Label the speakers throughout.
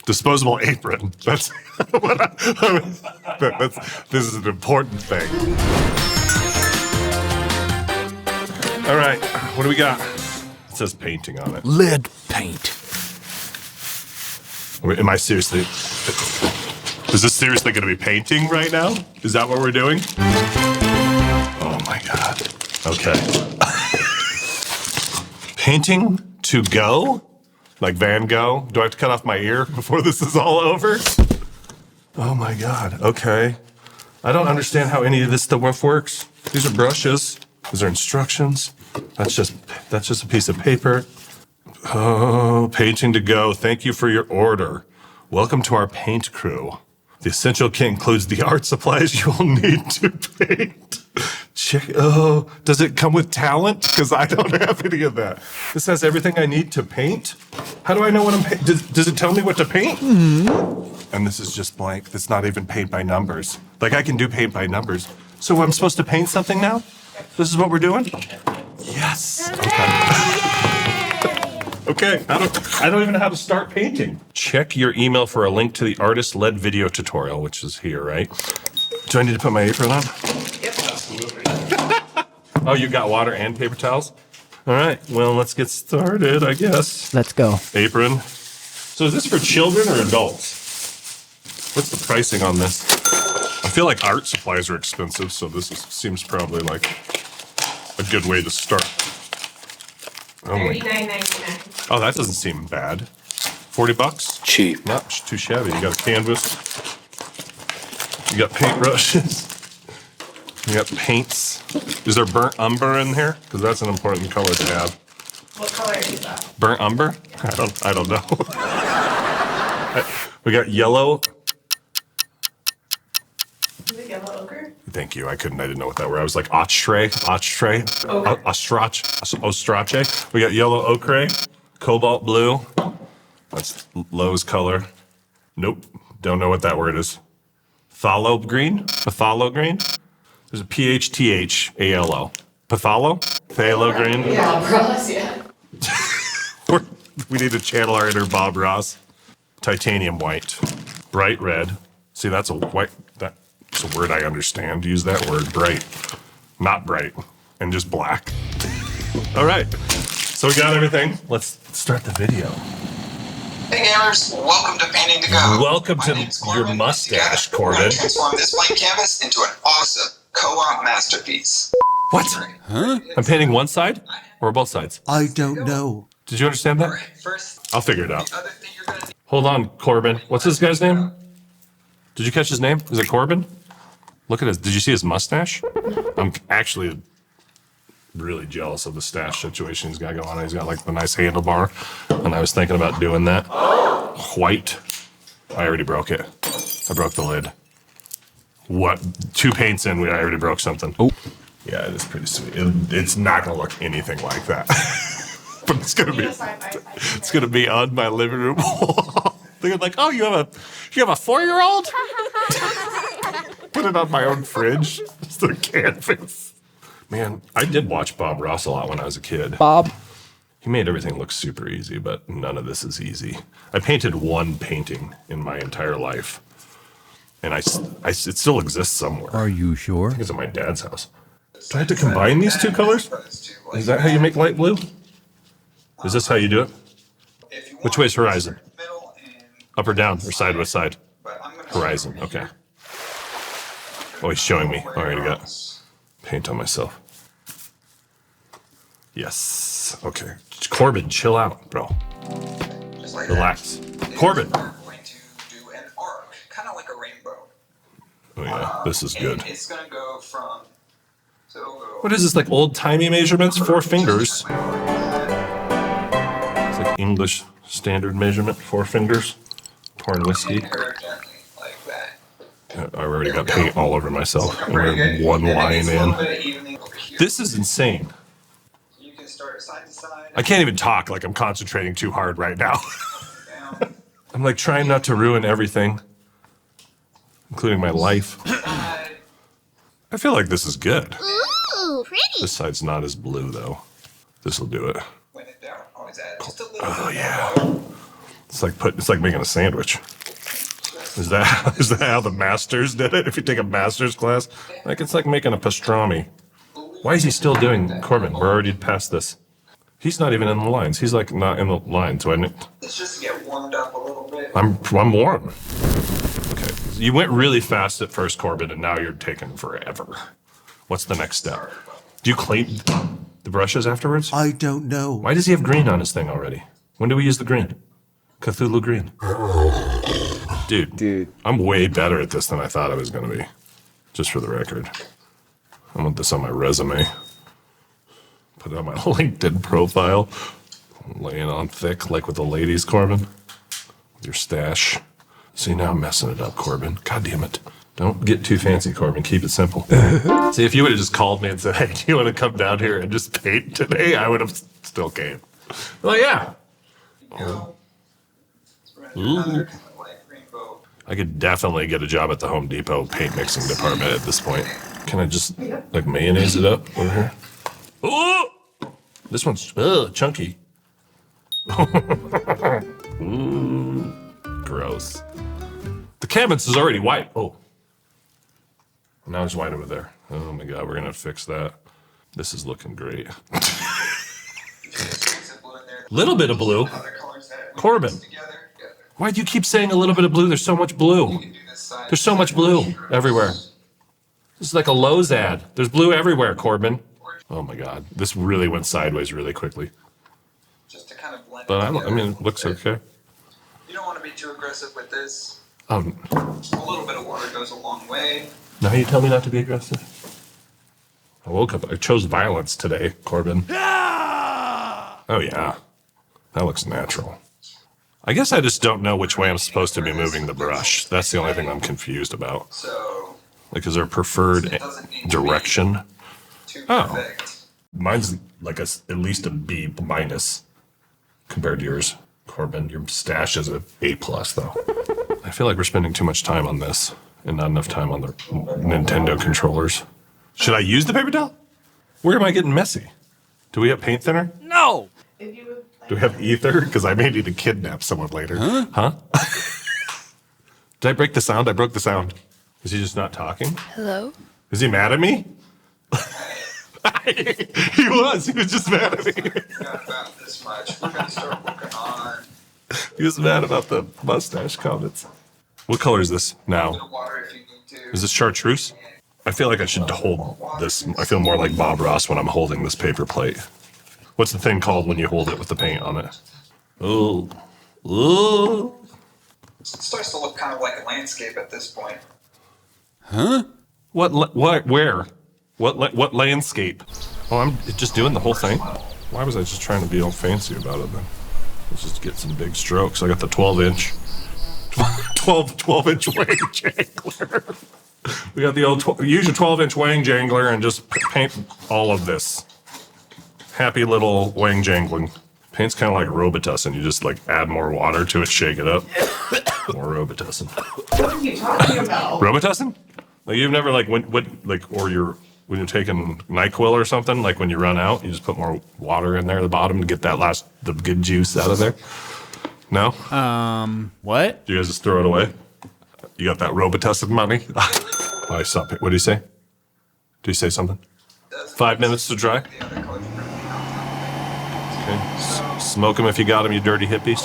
Speaker 1: Disposable apron. That's what this is an important thing. All right, what do we got? It says painting on it.
Speaker 2: Lead paint.
Speaker 1: Am I seriously? Is this seriously going to be painting right now? Is that what we're doing? Oh my God. Okay. Painting to go? Like Van Gogh? Do I have to cut off my ear before this is all over? Oh my God. Okay. I don't understand how any of this stuff works. These are brushes. These are instructions. That's just a piece of paper. Oh, Painting to Go. Thank you for your order. Welcome to our paint crew. The essential kit includes the art supplies you will need to paint. Check. Oh, does it come with talent? Because I don't have any of that. This has everything I need to paint. How do I know what I'm painting? Does it tell me what to paint? Mm-hmm. And this is just blank. That's not even paint by numbers. Like I can do paint by numbers. So I'm supposed to paint something now? This is what we're doing? Yes. Okay, I don't even know how to start painting. Check your email for a link to the artist-led video tutorial, which is here, right? Do I need to put my apron on?
Speaker 3: Yep. Absolutely.
Speaker 1: Oh, you got water and paper towels? All right, well, let's get started, I guess.
Speaker 2: Let's go.
Speaker 1: Apron. So is this for children or adults? What's the pricing on this? I feel like art supplies are expensive, so seems probably like a good way to start. Oh,
Speaker 3: $39.99.
Speaker 1: Oh, that doesn't seem bad. $40?
Speaker 2: Cheap.
Speaker 1: Not too shabby. You got a canvas. You got paintbrushes. You got paints. Is there burnt umber in here? Because that's an important color to have.
Speaker 3: What color is that?
Speaker 1: Burnt umber? I don't know. We got yellow.
Speaker 3: Is it yellow ochre?
Speaker 1: Thank you. I didn't know what that were. I was like ostrache. We got yellow ochre, cobalt blue. That's Lowe's color. Nope. Don't know what that word is. Phthalo green? Phthalo green? There's a PHTHALO. Phthalo? Phthalo green?
Speaker 3: Yeah, Ross, yeah.
Speaker 1: We need to channel our inner Bob Ross. Titanium white. Bright red. See, that's a white. That's a word I understand. Use that word. Bright. Not bright. And just black. All right. So we got everything. Let's start the video.
Speaker 4: Hey gamers, welcome to Painting To Gogh.
Speaker 1: Welcome to your mustache, Corbin.
Speaker 4: Transform this blank canvas into an awesome co-op masterpiece.
Speaker 1: What? Huh? I'm painting one side or both sides?
Speaker 2: I don't know.
Speaker 1: Did you understand that?
Speaker 4: First,
Speaker 1: I'll figure it out.
Speaker 4: the other thing you're gonna need.
Speaker 1: Hold on, Corbin. What's this guy's name? Did you catch his name? Is it Corbin? Look at his. Did you see his mustache? I'm actually really jealous of the stash situation he's got going on. He's got like the nice handlebar, and I was thinking about doing that. White. I already broke it. I broke the lid. What? 2 paints in, I already broke something.
Speaker 2: Oh.
Speaker 1: Yeah, it is pretty sweet. It's not gonna look anything like that, but it's gonna be. It's gonna be on my living room wall. They're like, oh, you have a 4-year-old? Put it on my own fridge. It's the canvas. Man, I did watch Bob Ross a lot when I was a kid.
Speaker 2: Bob.
Speaker 1: He made everything look super easy, but none of this is easy. I painted one painting in my entire life, and it still exists somewhere.
Speaker 2: Are you
Speaker 1: I
Speaker 2: sure?
Speaker 1: think it's at my dad's house. Do I have to combine these 2 colors? Is that how you make light blue? Is this how you do it? Which way is horizon? Up or down, or side by side? Horizon, okay. Oh, he's showing me. All right, I got paint on myself. Yes, okay. Corbin, chill out, bro.
Speaker 4: Just like
Speaker 1: Relax.
Speaker 4: that.
Speaker 1: Corbin.
Speaker 4: We're going to do an arc, kind of like a rainbow.
Speaker 1: Oh yeah, this is good.
Speaker 4: And it's gonna go from. So it'll go.
Speaker 1: What is this, like old-timey measurements? 4 fingers. It's like English standard measurement, 4 fingers. Pouring whiskey.
Speaker 4: Her gently, like that.
Speaker 1: I already got paint all over myself.
Speaker 4: Looking
Speaker 1: And
Speaker 4: pretty
Speaker 1: we're
Speaker 4: good.
Speaker 1: one
Speaker 4: And then
Speaker 1: line
Speaker 4: it's a little
Speaker 1: in.
Speaker 4: bit of evening over here.
Speaker 1: This is insane.
Speaker 4: You can start side to side.
Speaker 1: I can't even talk, like I'm concentrating too hard right now.
Speaker 4: Down.
Speaker 1: I'm like trying not to ruin everything, including my life.
Speaker 4: Side.
Speaker 1: I feel like this is good.
Speaker 5: Ooh, pretty.
Speaker 1: This side's not as blue though. This will do it.
Speaker 4: When it down, always add just a little
Speaker 1: Oh
Speaker 4: bit
Speaker 1: yeah.
Speaker 4: more.
Speaker 1: It's like making a sandwich. Is that how the masters did it? If you take a master's class, like it's like making a pastrami. Why is he still doing Corbin? We're already past this. He's not even in the lines. He's like not in the lines. So
Speaker 4: It's just to get warmed up a little bit.
Speaker 1: I'm warm. Okay, you went really fast at first, Corbin, and now you're taking forever. What's the next step? Do you clean the brushes afterwards?
Speaker 2: I don't know.
Speaker 1: Why does he have green on his thing already? When do we use the green? Cthulhu green. Dude, I'm way better at this than I thought I was going to be. Just for the record. I want this on my resume. Put it on my LinkedIn profile. Laying on thick like with the ladies, Corbin. With your stash. See, now I'm messing it up, Corbin. God damn it. Don't get too fancy, Corbin. Keep it simple. See, if you would have just called me and said, hey, do you want to come down here and just paint today? I would have still came. Well, yeah. Ooh. I could definitely get a job at the Home Depot paint mixing department at this point. Can I just like mayonnaise it up over here? Oh, this one's chunky. Ooh, gross. The canvas is already white. Oh, now it's white over there. Oh my God, we're gonna fix that. This is looking great. Little bit of blue. Corbin, why do you keep saying a little bit of blue? There's so much blue. There's so much blue everywhere. This is like a Lowe's ad. There's blue everywhere, Corbin. Oh my God, this really went sideways really quickly.
Speaker 4: Just to kind of blend
Speaker 1: But
Speaker 4: it
Speaker 1: I mean, it looks okay.
Speaker 4: You don't want to be too aggressive with this.
Speaker 1: A
Speaker 4: little bit of water goes a long way.
Speaker 1: Now you tell me not to be aggressive. I woke up. I chose violence today, Corbin. Oh yeah, that looks natural. I guess I just don't know which way I'm supposed to be moving the brush. That's the only thing I'm confused about.
Speaker 4: So,
Speaker 1: Like, is there a preferred direction?
Speaker 4: too
Speaker 1: Oh.
Speaker 4: perfect.
Speaker 1: Mine's like at least a B minus compared to yours, Corbin. Your stash is a A plus though. I feel like we're spending too much time on this and not enough time on the Nintendo controllers. Should I use the paper towel? Where am I getting messy? Do we have paint thinner?
Speaker 2: No.
Speaker 3: If you would like
Speaker 1: Do we have ether? Because I may need to kidnap someone later. Huh? Did I break the sound? I broke the sound. Is he just not talking?
Speaker 5: Hello?
Speaker 1: Is he mad at me? He was just mad at me.
Speaker 4: Got about this much. We're going to start working on
Speaker 1: He was mad about the mustache comments. What color is this now?
Speaker 4: a little water if you need to.
Speaker 1: Is this chartreuse? I feel like I should hold this. I feel more like Bob Ross when I'm holding this paper plate. What's the thing called when you hold it with the paint on it? Oh. Oh.
Speaker 4: It starts to look kind of like a landscape at this point.
Speaker 1: What, where? What landscape? Oh, I'm just doing the whole thing? Why was I just trying to be all fancy about it then? Let's just get some big strokes. I got the 12-inch. 12-inch wang jangler. We got the old, use your 12-inch wang jangler and just paint all of this. Happy little wang jangling. Paint's kind of like Robitussin. You just like add more water to it, shake it up. More Robitussin.
Speaker 3: what are you talking about?
Speaker 1: Robitussin? Like you've never like when you're taking NyQuil or something, like when you run out, you just put more water in there at the bottom to get the good juice out of there. No?
Speaker 2: What?
Speaker 1: Do you guys just throw it away? You got that Robitussin money? Oh, I saw it. What did he say? Did he say something? 5 minutes to dry?
Speaker 4: The other colors are really
Speaker 1: Okay. Smoke them if you got them, you dirty hippies.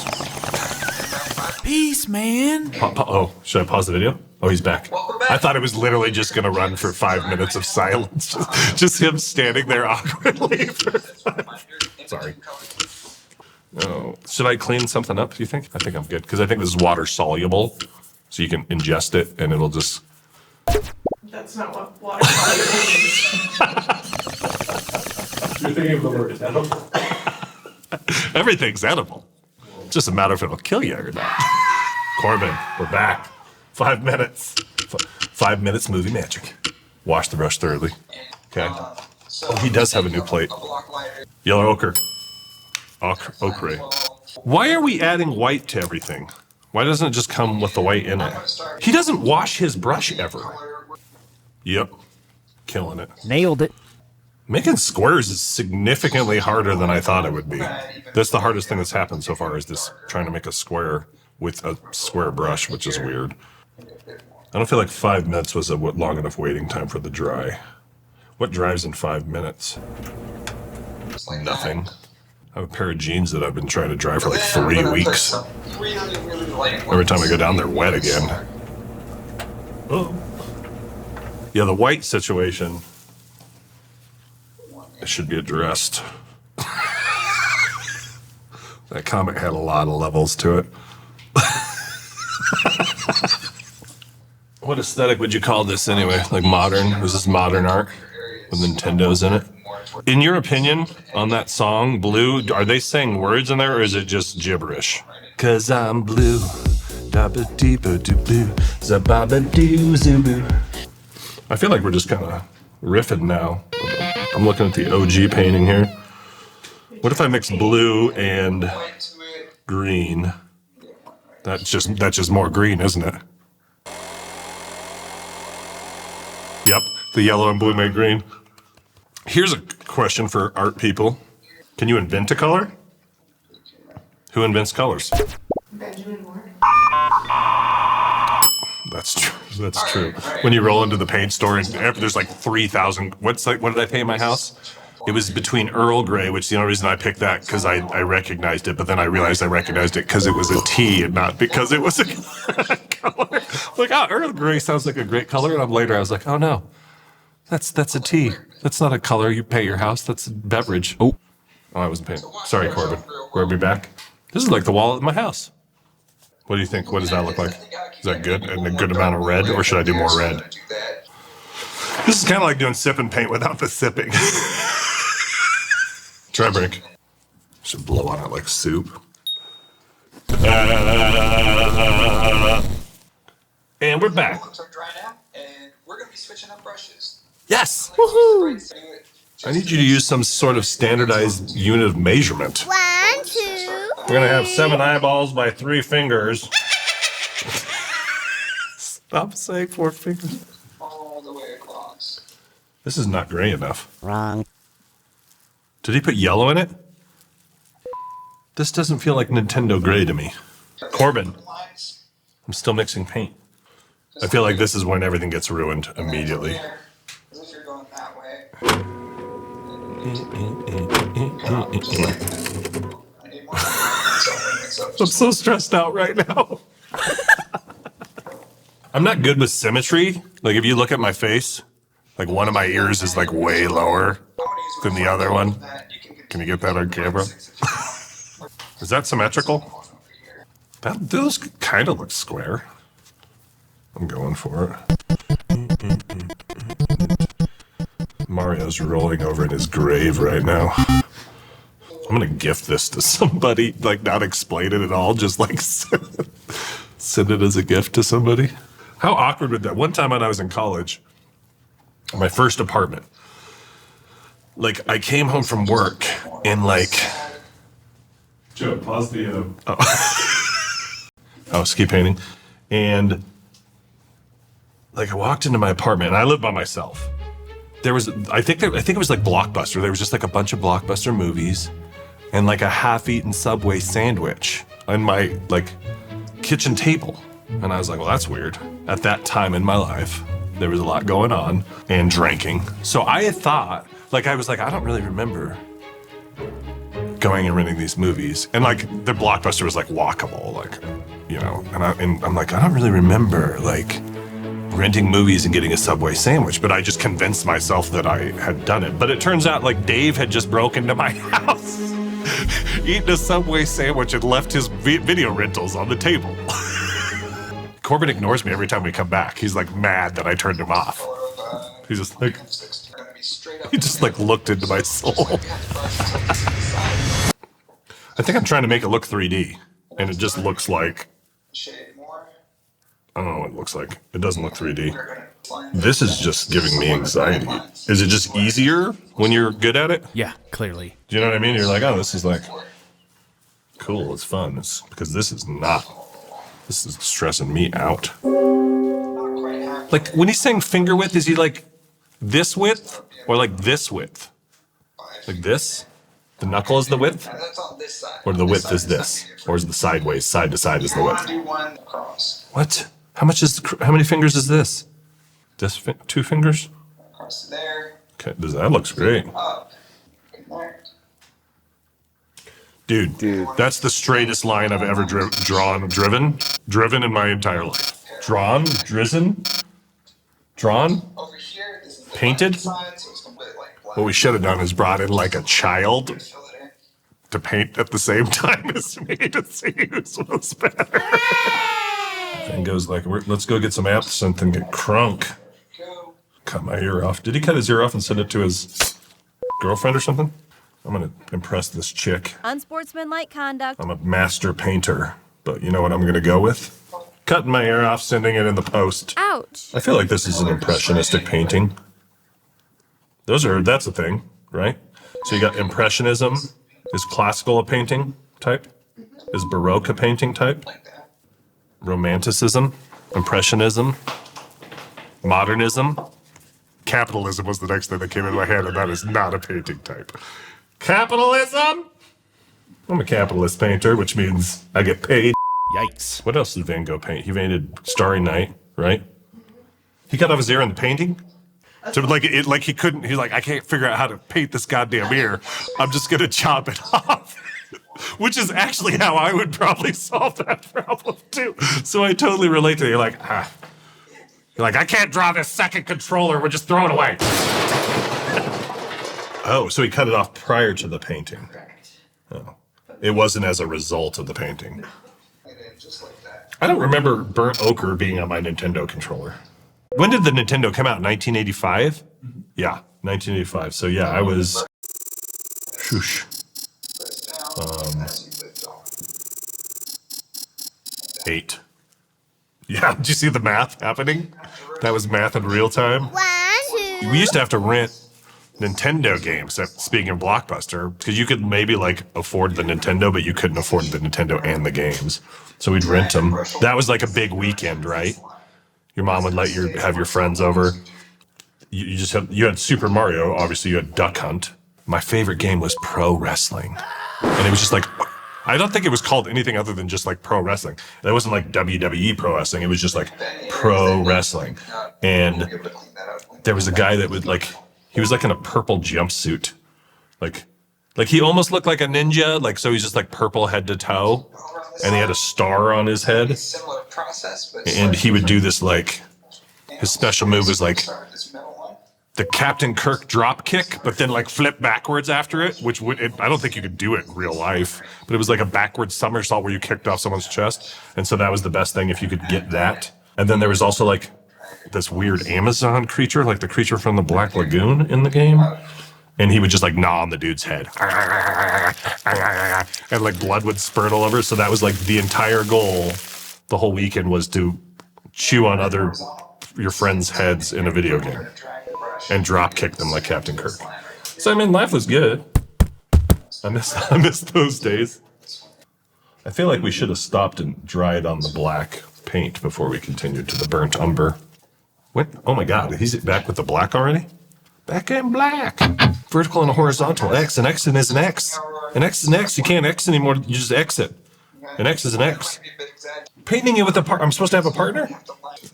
Speaker 2: Peace, man.
Speaker 1: Oh, should I pause the video? Oh, he's back.
Speaker 4: Welcome back.
Speaker 1: I thought it was literally just going to run for 5 minutes of silence. Just him standing there awkwardly. Sorry. Oh, should I clean something up, do you think? I think I'm good, because I think this is water soluble, so you can ingest it, and it'll just...
Speaker 3: That's not what water quality means.
Speaker 1: You're thinking of the word edible? Everything's edible. It's just a matter if it'll kill you or not. Corbin, we're back. 5 minutes. 5 minutes movie magic. Wash the brush thoroughly. Okay.
Speaker 4: So
Speaker 1: Oh, he does have a new plate.
Speaker 4: A block lighter.
Speaker 1: Yellow ochre. Ochre. Why are we adding white to everything? Why doesn't it just come with the white in it? He doesn't wash his brush ever. Yep. Killing it.
Speaker 2: Nailed it.
Speaker 1: Making squares is significantly harder than I thought it would be. That's the hardest thing that's happened so far, is this trying to make a square with a square brush, which is weird. I don't feel like 5 minutes was a long enough waiting time for the dry. What dries in 5 minutes? Nothing. I have a pair of jeans that I've been trying to dry for like 3 weeks. Every time I go down, they're wet again. Oh. Yeah, the white situation, it should be addressed. That comic had a lot of levels to it. What aesthetic would you call this anyway? Like modern? Was this modern art with Nintendo's in it? In your opinion, on that song, Blue, are they saying words in there or is it just gibberish? 'Cause I'm blue, da-ba-dee-ba-doo-blue, za-ba-ba-doo-zoo-boo. I feel like we're just kind of riffing now. I'm looking at the OG painting here. What if I mix blue and green? That's just more green, isn't it? Yep, the yellow and blue make green. Here's a question for art people. Can you invent a color? Who invents colors?
Speaker 3: Benjamin Moore.
Speaker 1: That's true. That's true. When you roll into the paint store and there's like 3,000. What did I paint my house? It was between Earl Grey, which the only reason I picked that because I recognized it, but then I realized I recognized it because it was a T and not because it was a color. Like, oh, Earl Grey sounds like a great color, and I was like, oh no, that's a T. That's not a color you paint your house. That's a beverage. Oh, I wasn't painting. Sorry, Corbin. Grab me back. This is like the wall of my house. What do you think? What does that look like? Is that good? And a good amount of red, or should I do more red? This is kind of like doing sip and paint without the sipping. Try break. Should blow on it like soup. And we're back.
Speaker 4: Are dry now, and we're gonna be switching up brushes.
Speaker 1: Yes! Woohoo! I need you to use some sort of standardized unit of measurement.
Speaker 5: 1, 2.
Speaker 1: We're gonna have 7 eyeballs by 3 fingers. Stop saying 4 fingers.
Speaker 4: All the way across.
Speaker 1: This is not gray enough.
Speaker 5: Wrong.
Speaker 1: Did he put yellow in it? This doesn't feel like Nintendo gray to me. Corbin,
Speaker 4: Lines.
Speaker 1: I'm still mixing paint. I feel like this is when everything gets ruined immediately.
Speaker 4: As if you're going that way. I need more.
Speaker 1: I'm so stressed out right now. I'm not good with symmetry. Like if you look at my face, like one of my ears is like way lower than the other one. Can you get that on camera? Is that symmetrical? Those kind of look square. I'm going for it. Mario's rolling over in his grave right now. I'm gonna gift this to somebody, like not explain it at all, just like send it as a gift to somebody. How awkward would that? One time when I was in college, my first apartment, like I came home from work and like, Joe, pause the, ski painting. And like I walked into my apartment and I lived by myself. There was, I think it was like Blockbuster. There was just like a bunch of Blockbuster movies and like a half-eaten Subway sandwich on my like kitchen table. And I was like, well, that's weird. At that time in my life, there was a lot going on and drinking. So I had thought, like, I was like, I don't really remember going and renting these movies. And like the Blockbuster was like walkable, like, you know, and I'm like, I don't really remember like renting movies and getting a Subway sandwich, but I just convinced myself that I had done it. But it turns out like Dave had just broken into my house, eaten a Subway sandwich and left his video rentals on the table. Corbin ignores me every time we come back. He's like mad that I turned him off. He's just like, he just like looked into my soul. I think I'm trying to make it look 3D and it just looks like, I don't know what it looks like. It doesn't look 3D. This is just giving me anxiety. Is it just easier when you're good at it?
Speaker 2: Yeah, clearly.
Speaker 1: Do you know what I mean? You're like, oh, this is like cool. It's fun. It's because this is not. This is stressing me out. Like when he's saying finger width, is he like this width or like this width? Like this? The knuckle is the width?
Speaker 4: That's on this side.
Speaker 1: Or the width is this? Or is the sideways? Side to side is the
Speaker 4: I
Speaker 1: width?
Speaker 4: want to do one across.
Speaker 1: What? How many fingers is this? This 2 fingers?
Speaker 4: Across to there.
Speaker 1: Okay, that looks great.
Speaker 4: Up. There.
Speaker 1: Dude, that's the straightest line I've ever driven in my entire life. Drawn?
Speaker 4: Over here, this is the
Speaker 1: Painted?
Speaker 4: left side, so it's completely like black.
Speaker 1: What we should have done is brought in like a child
Speaker 4: Fill it in.
Speaker 1: to paint at the same time as me to see whose was better. And goes like, let's go get some absinthe and get crunk.
Speaker 4: Go.
Speaker 1: Cut my ear off. Did he cut his ear off and send it to his girlfriend or something? I'm gonna impress this chick.
Speaker 5: Unsportsmanlike conduct.
Speaker 1: I'm a master painter, but you know what I'm gonna go with? Cutting my ear off, sending it in the post.
Speaker 5: Ouch.
Speaker 1: I feel like this is an impressionistic painting. That's a thing, right? So you got impressionism, is classical a painting type? Is Baroque a painting type?
Speaker 4: Like that.
Speaker 1: Romanticism, impressionism, modernism. Capitalism was the next thing that came into my head, and that is not a painting type. Capitalism? I'm a capitalist painter, which means I get paid.
Speaker 2: Yikes.
Speaker 1: What else did Van Gogh paint? He painted Starry Night, right? He cut off his ear in the painting? So he couldn't, he's like, I can't figure out how to paint this goddamn ear. I'm just gonna chop it off. Which is actually how I would probably solve that problem too. So I totally relate to it. You're like, I can't draw this second controller, we'll just throw it away. Oh, so he cut it off prior to the painting. Oh. It wasn't as a result of the painting.
Speaker 4: And then just like that.
Speaker 1: I don't remember burnt ochre being on my Nintendo controller. When did the Nintendo come out? 1985? Yeah, 1985. So yeah, I was... Shoosh.
Speaker 4: Press down as you lift off.
Speaker 1: 8. Yeah, did you see the math happening? That was math in real time. We used to have to rent Nintendo games, speaking of Blockbuster, because you could maybe like afford the Nintendo, but you couldn't afford the Nintendo and the games. So we'd rent them. That was like a big weekend, right? Your mom would let you have your friends over. You had Super Mario, obviously you had Duck Hunt. My favorite game was Pro Wrestling. And it was just like, I don't think it was called anything other than just like pro wrestling. It wasn't like WWE pro wrestling. It was just like pro wrestling. And there was a guy that would like, he was like in a purple jumpsuit. Like he almost looked like a ninja. Like, so he's just like purple head to toe. And he had a star on his head.
Speaker 4: Similar process, but
Speaker 1: And he would do this like, his special move was like
Speaker 4: start this middle one.
Speaker 1: the Captain Kirk drop kick, but then like flip backwards after it, which I don't think you could do it in real life, but it was like a backwards somersault where you kicked off someone's chest. And so that was the best thing if you could get that. And then there was also like this weird Amazon creature, like the creature from the Black Lagoon in the game. And he would just like gnaw on the dude's head. And like blood would spurt all over. So that was like the entire goal the whole weekend was to chew on your friends' heads in a video game and drop kick them like Captain Kirk. So I mean, life was good. I miss those days. I feel like we should have stopped and dried on the black paint before we continued to the burnt umber. What? Oh my God, he's back with the black already? Back in black. Vertical and a horizontal. X. An X is an X. An X is an X. You can't X anymore. You just exit. An X is an X. Painting it with a partner. I'm supposed to have a partner?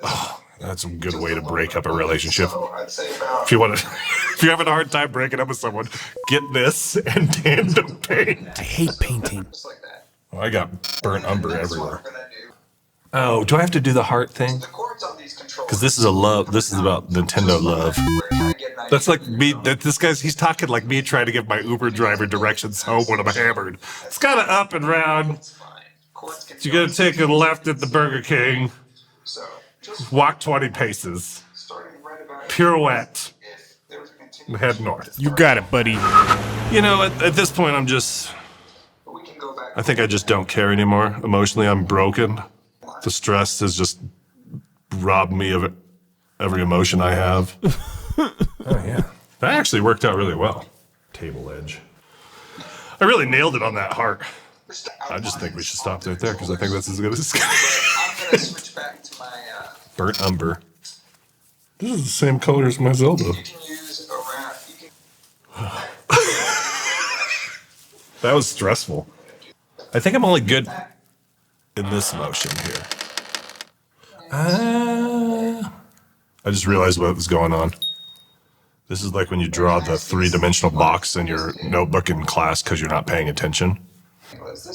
Speaker 1: Oh, that's a good way to break up a relationship. If you're having a hard time breaking up with someone, get this and tandem paint.
Speaker 2: I hate painting.
Speaker 4: Just like that.
Speaker 1: Oh, I got burnt umber
Speaker 4: That's what
Speaker 1: everywhere.
Speaker 4: we're gonna do.
Speaker 1: Oh, do I have to do the heart thing?
Speaker 4: The chords on these controllers.
Speaker 1: Because this is about Nintendo love. That's like me, he's talking like me trying to give my Uber driver directions home when I'm hammered. It's kind of up and round.
Speaker 4: It's fine. Chords can
Speaker 1: You gotta take a left at the Burger King,
Speaker 4: So just
Speaker 1: walk 20 paces,
Speaker 4: starting right about
Speaker 1: pirouette,
Speaker 4: if there was a continuous,
Speaker 1: head north.
Speaker 2: You got it, buddy.
Speaker 1: You know, at this point,
Speaker 4: we can go back.
Speaker 1: I think I just don't care anymore. Emotionally, I'm broken. The stress has just robbed me of every emotion I have. Oh, yeah. That actually worked out really well. Table edge. I really nailed it on that heart. I just think we should stop right there because I think that's as good as it's going.
Speaker 4: I'm gonna switch back to my.
Speaker 1: Burnt umber. This is the same color as my Zelda.
Speaker 4: You can use around. You can.
Speaker 1: That was stressful. I think I'm only good in this motion here. I just realized what was going on. This is like when you draw the three-dimensional box in your notebook in class because you're not paying attention.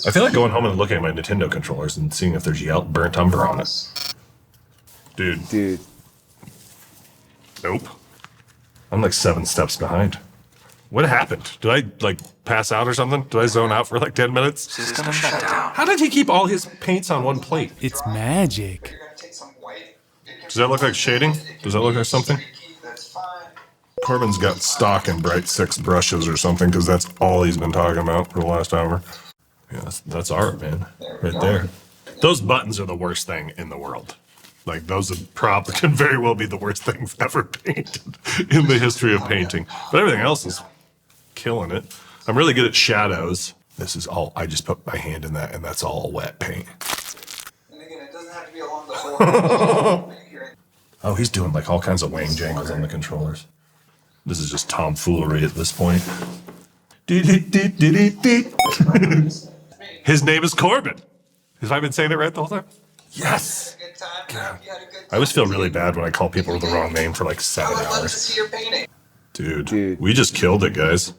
Speaker 1: I feel like going home and looking at my Nintendo controllers and seeing if there's burnt umber on it. Dude. Nope. I'm like 7 steps behind. What happened? Did I like pass out or something? Did I zone out for like 10 minutes?
Speaker 6: System shut down.
Speaker 1: How did he keep all his paints on one plate?
Speaker 2: It's magic.
Speaker 4: You're gonna take some white.
Speaker 1: Does that look like shading? Does that look like something?
Speaker 4: That's fine.
Speaker 1: Corbin's got stock and bright 6 brushes or something because that's all he's been talking about for the last hour. Yeah, that's art, man. Right there. Those buttons are the worst thing in the world. Like, those probably can very well be the worst things ever painted in the history of painting. But everything else is killing it. I'm really good at shadows. This is all, I just put my hand in that and that's all wet paint.
Speaker 4: And again, it doesn't have to be along the whole.
Speaker 1: Oh, he's doing like all kinds of wang jangles on the controllers. This is just tomfoolery at this point. His name is Corbin. Have I been saying it right the whole time? Yes.
Speaker 4: Good time. You had a good time.
Speaker 1: I always feel really bad when I call people with the wrong name for like
Speaker 4: I
Speaker 1: 7
Speaker 4: would love to
Speaker 1: hours.
Speaker 4: see your painting.
Speaker 1: Dude, we just killed it, guys.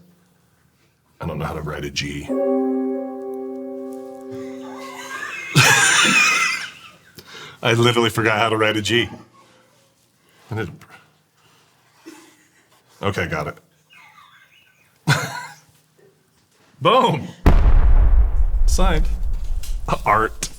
Speaker 1: I don't know how to write a G. I literally forgot how to write a G. Okay, got it. Boom. Signed. Art.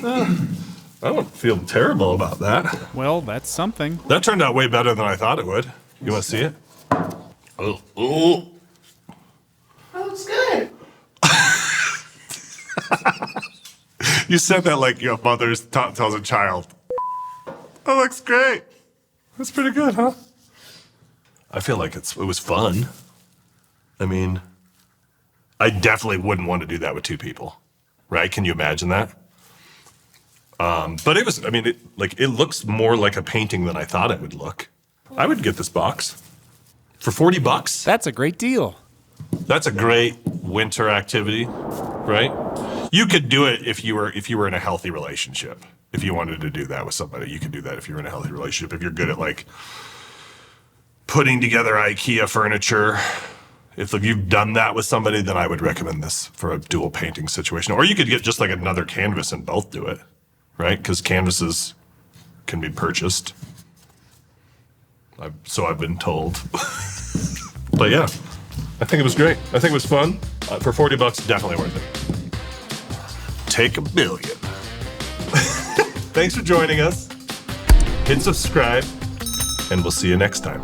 Speaker 1: I don't feel terrible about that.
Speaker 2: Well, that's something.
Speaker 1: That turned out way better than I thought it would. You want to see it? Oh.
Speaker 3: That looks good.
Speaker 1: You said that like your mother tells a child. That looks great. That's pretty good, huh? I feel like it was fun. I mean, I definitely wouldn't want to do that with 2 people, right? Can you imagine that? But it was, I mean, it looks more like a painting than I thought it would look. I would get this box for $40.
Speaker 2: That's a great deal.
Speaker 1: That's a great winter activity, right? You could do it if you were in a healthy relationship. If you wanted to do that with somebody, you could do that if you're in a healthy relationship. If you're good at like putting together IKEA furniture, if you've done that with somebody, then I would recommend this for a dual painting situation. Or you could get just like another canvas and both do it, right? Because canvases can be purchased. So I've been told. But yeah, I think it was great. I think it was fun. For $40, definitely worth it. Take $1 billion. Thanks for joining us. Hit subscribe, and we'll see you next time.